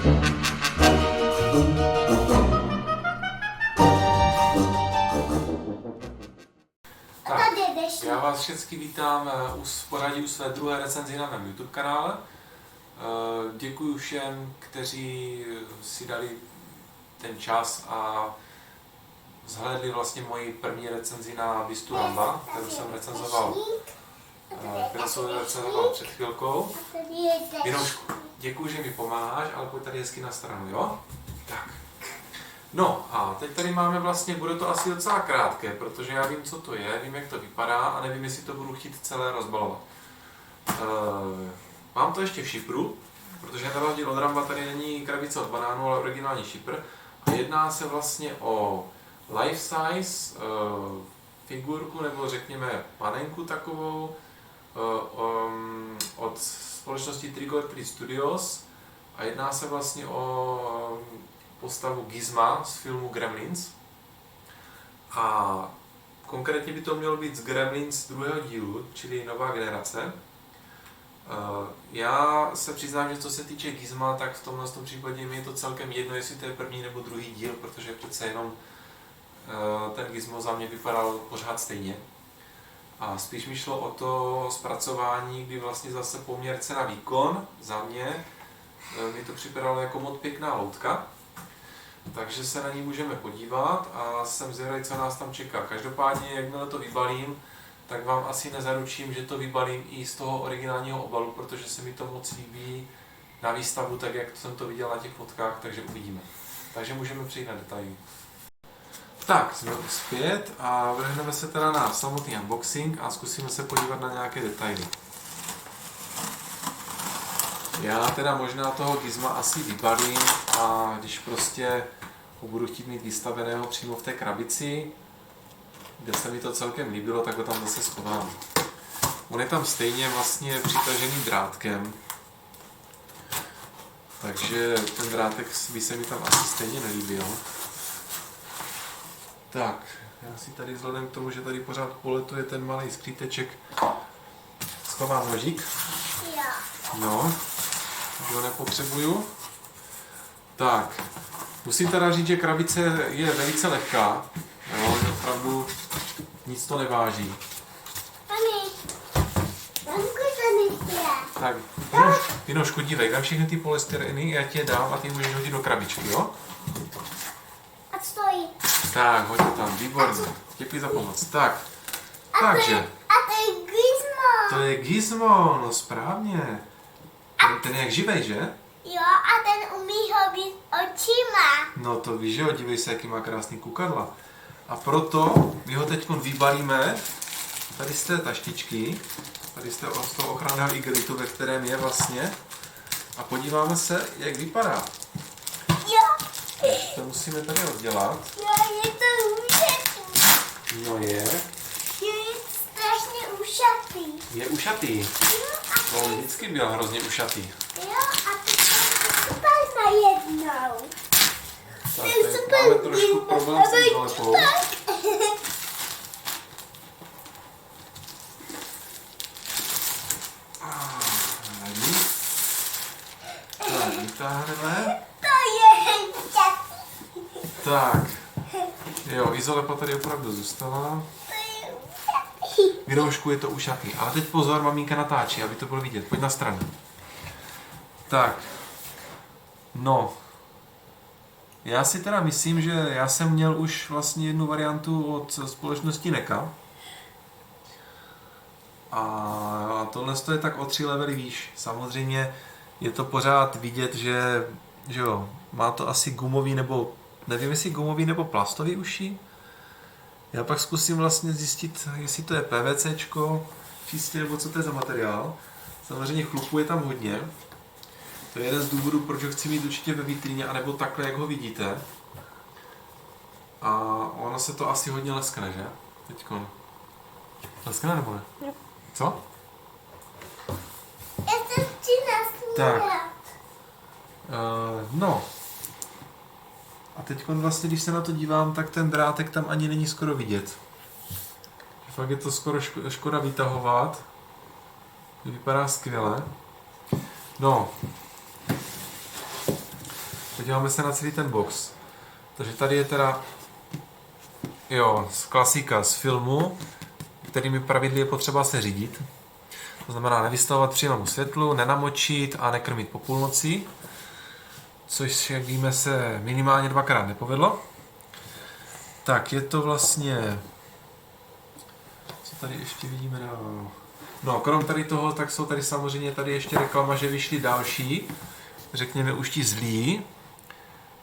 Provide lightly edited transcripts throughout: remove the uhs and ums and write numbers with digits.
Já vás všechny vítám v pořadí u své druhé recenzi na mém YouTube kanále. Děkuji všem, kteří si dali ten čas a zhlédli vlastně moji první recenzi na Vistu Ramba, kterou jsem recenzoval před chvilkou. Vinošku, děkuji, že mi pomáháš, ale pojď tady hezky na stranu, jo? Tak. No a teď tady máme vlastně, bude to asi docela krátké, protože já vím, co to je, vím, jak to vypadá a nevím, jestli to budu chtít celé rozbalovat. Mám to ještě v šipru, protože na rozdíl od Ramba tady není krabice od banánu, ale originální šipr. A jedná se vlastně o life size figurku, nebo řekněme panenku takovou, od společnosti Trigger Studios. A jedná se vlastně o postavu Gizma z filmu Gremlins. A konkrétně by to mělo být z Gremlins druhého dílu, čili nová generace. Já se přiznám, že co se týče Gizma, tak v tomhle případě mi je to celkem jedno, jestli to je první nebo druhý díl, protože přece jenom ten Gizmo za mě vypadal pořád stejně. A spíš mi šlo o to zpracování, kdy vlastně zase poměr cena výkon za mě mi to připadalo jako moc pěkná loutka. Takže se na ní můžeme podívat a jsem zvědavý, co nás tam čeká. Každopádně, jakmile to vybalím, tak vám asi nezaručím, že to vybalím i z toho originálního obalu, protože se mi to moc líbí na výstavu, tak jak jsem to viděl na těch fotkách, takže uvidíme. Takže můžeme přejít na detaily. Tak, jsme zpět a vrhneme se teda na samotný unboxing a zkusíme se podívat na nějaké detaily. Já teda možná toho Gizma asi vybalím a když prostě ho budu chtít mít vystaveného přímo v té krabici, kde se mi to celkem líbilo, tak ho tam zase schovám. On je tam stejně vlastně přitažený drátkem, takže ten drátek by se mi tam asi stejně nelíbil. Tak, já si tady vzhledem k tomu, že tady pořád poletuje ten malý sklíteček, schovám nožík. No, že ho nepotřebuju. Tak, musím teda říct, že krabice je velice lehká, jo, že opravdu nic to neváží. Tak, Vinošku, dívej, dám všechny ty polystyreny, já ti je dám a ty můžeš hodit do krabičky, jo? A stojí. Tak, hoď to tam, výborně. Děkuji za pomoc. Tak, takže. A to je Gizmo. To je Gizmo, no správně. Ten je jak živej, že? Jo, a ten umí hobit očima. No to víš, že jo, dívej se, jaký má krásný kukadla. A proto my ho teď vybalíme tady z té taštičky, tady z toho ochranného igelitu, ve kterém je vlastně. A podíváme se, jak vypadá. Jo. To musíme tady oddělat. Jo, je to ušatý. No je. Je strašně ušatý. Je ušatý. Jo, a On vždycky byl hrozně ušatý. jo, a teď super najednou. Tak, tady máme trošku problém s tím zalepou. Tak, vytáhneme. To je ušatý. Tak, jo, izolepa tady opravdu zůstala. To je ušatý. Vinošku, je to ušatý. Ale teď pozor, maminka natáčí, aby to bylo vidět. Pojď na stranu. Tak, no. Já si teda myslím, že já jsem měl už vlastně jednu variantu od společnosti NECA. A tohle je tak o 3 levely výš. Samozřejmě je to pořád vidět, že jo, má to asi gumový nebo, nevím jestli gumový nebo plastový uši. Já pak zkusím vlastně zjistit, jestli to je PVCčko, čistě nebo co to je za materiál. Samozřejmě chlupů je tam hodně. To je jeden z důvodů, proč ho chci mít určitě ve vitríně, anebo takhle, jak ho vidíte. A ono se to asi hodně leskne, že? Teďko. Leskne nebo ne? Jo. Co? Já se chci nasmívat. Tak. No. A teď vlastně, když se na to dívám, tak ten drátek tam ani není skoro vidět. Fakt je to skoro škoda vytahovat. Vypadá skvěle. No. podíváme se na celý ten box. Takže tady je teda, jo, z klasika z filmu, kterými pravidly je potřeba se řídit. To znamená nevystavovat přímému světlu, nenamočit a nekrmit po půlnoci. Což, jak víme, se minimálně 2krát nepovedlo. Tak, je to vlastně... Co tady ještě vidíme dál? No, krom tady toho, tak jsou tady samozřejmě tady ještě reklama, že vyšly další, řekněme už ti zlí,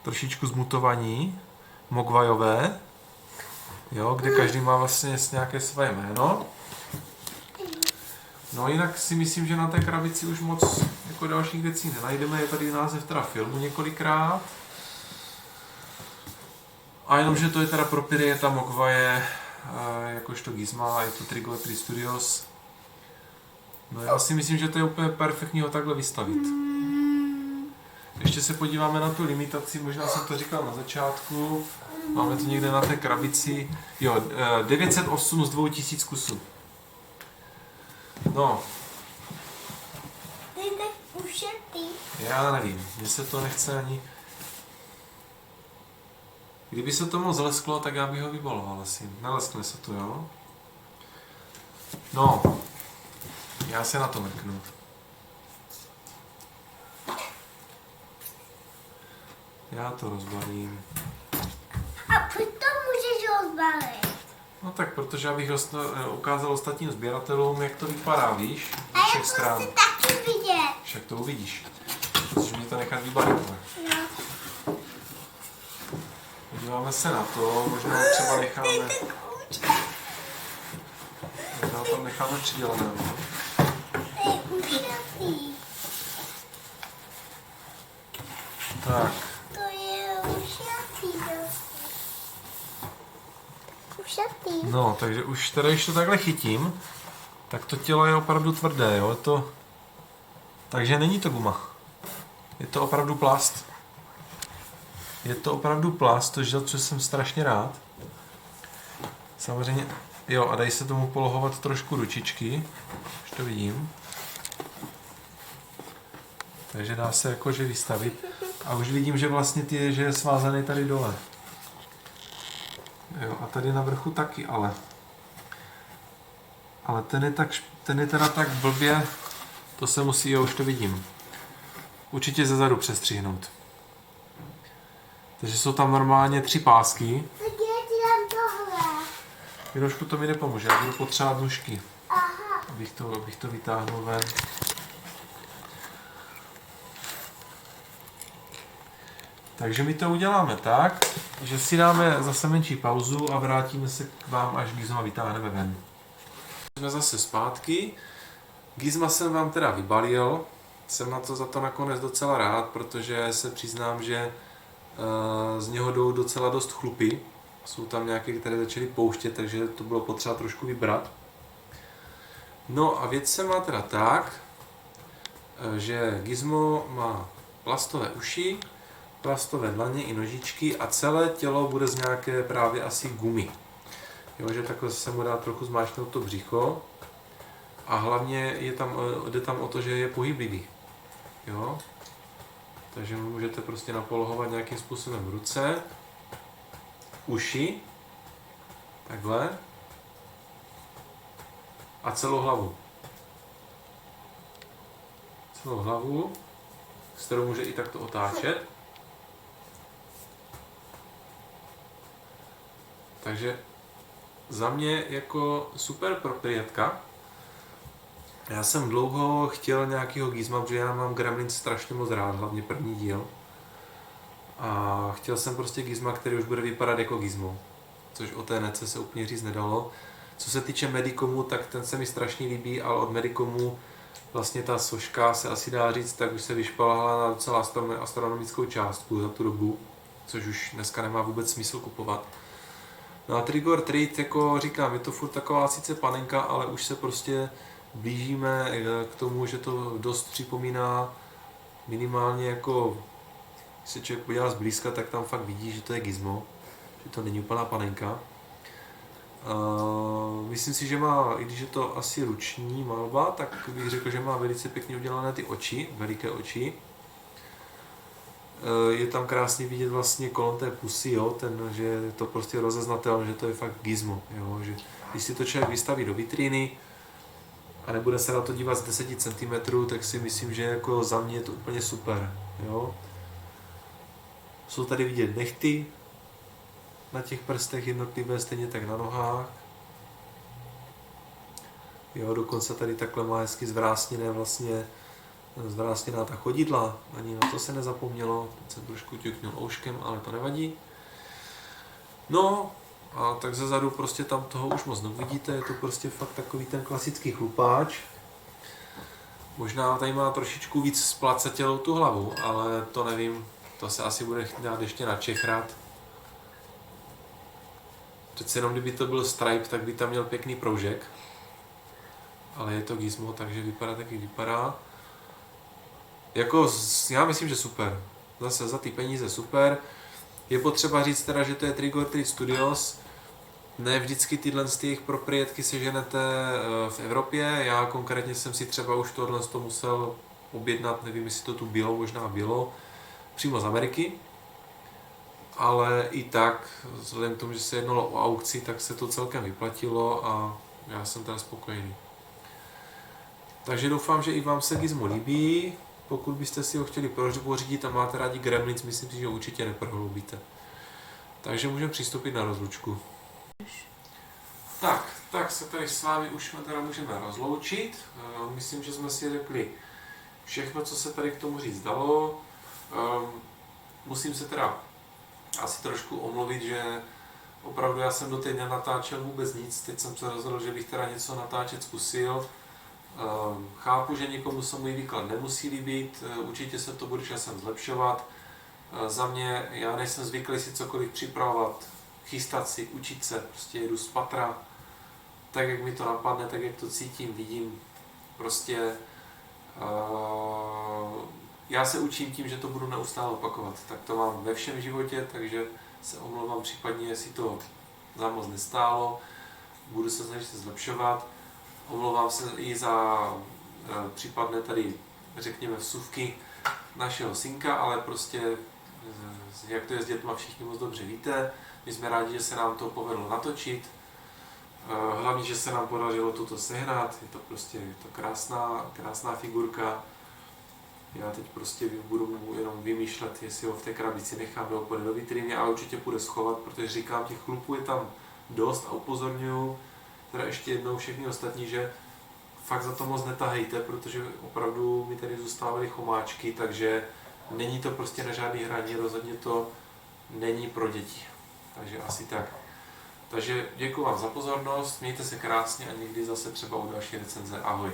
trošičku zmutovaní, mogvajové, jo, kde každý má vlastně nějaké své jméno. No jinak si myslím, že na té krabici už moc jako dalších věcí nenajdeme, je tady název teda filmu několikrát. A jenom, že to je teda Proprieta Mogwai, jakožto Gizma, je to Trigger Studios. No já si myslím, že to je úplně perfektní ho takhle vystavit. Ještě se podíváme na tu limitaci, možná jsem to říkal na začátku. Máme to někde na té krabici. Jo, 908 z 2000 kusů. No. Ty tak ušetý. Já nevím, mně se to nechce ani... Kdyby se to moc zlesklo, tak já bych ho vybaloval asi. Neleskne se to, jo? No. Já se na to mrknu. Já to rozbalím. A proč to můžeš rozbalit? No tak, protože abych ukázal ostatním sběratelům, jak to vypadá, víš? A Z já všech to stran. chci taky vidět. Však to uvidíš. Musíš mě to nechat vybalit. Ne? No. Podíváme se na to, možná třeba necháme... Možná tam necháme přidělené. No? To je ušatý. Tak. To je ušatý. Ušatý. No, takže už teda, když to takhle chytím, tak to tělo je opravdu tvrdé, jo? Je to... Takže není to guma. Je to opravdu plast. Je to opravdu plast, což jsem strašně rád. Samozřejmě, jo, a dají se tomu polohovat trošku ručičky, už to vidím. Takže dá se jakože vystavit. A už vidím, že vlastně že je svázaný tady dole. Jo, a tady na vrchu taky, ale ten je teda tak blbě, to se musí, jo, už to vidím. Určitě zezadu přestřihnout. Takže jsou tam normálně 3 pásky. Tak já ti dám tohle. Trošku to mi nepomůže, já budu potřebovat nůžky, Aha. abych to vytáhnul ven. Takže my to uděláme tak, že si dáme zase menší pauzu a vrátíme se k vám, až Gizma vytáhneme ven. Jsme zase zpátky. Gizma jsem vám teda vybalil. Jsem na to za to nakonec docela rád, protože se přiznám, že z něho jdou docela dost chlupy. Jsou tam nějaké, které začaly pouštět, takže to bylo potřeba trošku vybrat. No a věc se má teda tak, že Gizmo má plastové uši, plastové dlaně i nožičky a celé tělo bude z nějaké právě asi gumy. Jo, že takhle se mu dá trochu zmáčknout to břicho a hlavně jde tam o to, že je pohyblivý. Jo? Takže můžete prostě napolohovat nějakým způsobem ruce, uši, takhle a celou hlavu. Celou hlavu, s kterou může i takto otáčet. Takže za mě jako super proprietka. Já jsem dlouho chtěl nějakýho Gizma, protože já mám Gremlins strašně moc rád, hlavně první díl. A chtěl jsem prostě Gizma, který už bude vypadat jako Gizmo. Což o té nece se úplně říct nedalo. Co se týče Medicomu, tak ten se mi strašně líbí, ale od Medicomu vlastně ta soška se asi dá říct, tak už se vyšplhala na docela astronomickou částku za tu dobu. Což už dneska nemá vůbec smysl kupovat. No a Trigger Treat, jako říkám, je to furt taková sice panenka, ale už se prostě blížíme k tomu, že to dost připomíná minimálně jako, když se člověk podívá zblízka, tak tam fakt vidí, že to je Gizmo, že to není úplná panenka. Myslím si, že má, i když je to asi ruční malba, tak bych řekl, že má velice pěkně udělané ty oči, veliké oči. Je tam krásně vidět vlastně kolem té pusy, jo, že je to prostě rozeznatelné, že to je fakt gizmo, jo, že když si to člověk vystaví do vitríny a nebude se na to dívat z 10 cm, tak si myslím, že jako za mě je to úplně super, jo. Jsou tady vidět nehty na těch prstech jednotlivé, stejně tak na nohách. Jo, dokonce tady takhle má hezky zvrásněná ta chodidla, ani na to se nezapomnělo, teď jsem trošku ťuknul ouškem, ale to nevadí. No, a tak zezadu prostě tam toho už moc nevidíte, je to prostě fakt takový ten klasický chlupáč. Možná tady má trošičku víc splacetělou tu hlavu, ale to nevím, to se asi bude dát ještě načechrat. Přece jenom kdyby to byl Stripe, tak by tam měl pěkný proužek. Ale je to gizmo, takže vypadá tak, jak vypadá. Jako, já myslím, že super. Zase za ty peníze super. Je potřeba říct teda, že to je Trick or Treat Studios. Ne vždycky tyhle z těch proprietky seženete v Evropě. Já konkrétně jsem si třeba už tohle musel objednat, nevím, jestli to tu bylo, možná bylo, přímo z Ameriky. Ale i tak, vzhledem k tomu, že se jednalo o aukci, tak se to celkem vyplatilo a já jsem teda spokojený. Takže doufám, že i vám se gizmo líbí. Pokud byste si ho chtěli pořídit a máte rádi Gremlins, myslím si, že ho určitě neprohloubíte. Takže můžeme přistoupit na rozlučku. Tak se tady s vámi už teda můžeme rozloučit. Myslím, že jsme si řekli všechno, co se tady k tomu říct dalo. Musím se teda asi trošku omluvit, že opravdu já jsem doteď nenatáčel vůbec nic. Teď jsem se rozhodl, že bych teda něco natáčet zkusil. Chápu, že někomu se můj výklad nemusí líbit, určitě se to bude časem zlepšovat. Za mě, já nejsem zvyklý si cokoliv připravovat, chystat si, učit se, prostě jedu z patra, tak jak mi to napadne, tak jak to cítím, vidím, prostě já se učím tím, že to budu neustále opakovat, tak to mám ve všem životě, takže se omlouvám případně, jestli to za moc nestálo, budu se snažit se zlepšovat. Omlouvám se i za případné tady, řekněme, vsuvky našeho synka, ale prostě, jak to je s dětma, všichni moc dobře víte. My jsme rádi, že se nám to povedlo natočit. Hlavně, že se nám podařilo tuto sehnat. Je to prostě krásná figurka. Já teď prostě budu jenom vymýšlet, jestli ho v té krabici nechám nebo půjde do vitríny, ale určitě půjde schovat, protože říkám, těch chlupů je tam dost a upozorňuju teda ještě jednou všechny ostatní, že fakt za to moc netahejte, protože opravdu mi tady zůstávaly chomáčky, takže není to prostě na žádný hraní, rozhodně to není pro děti. Takže asi tak. Takže děkuji vám za pozornost, mějte se krásně a někdy zase třeba u další recenze. Ahoj.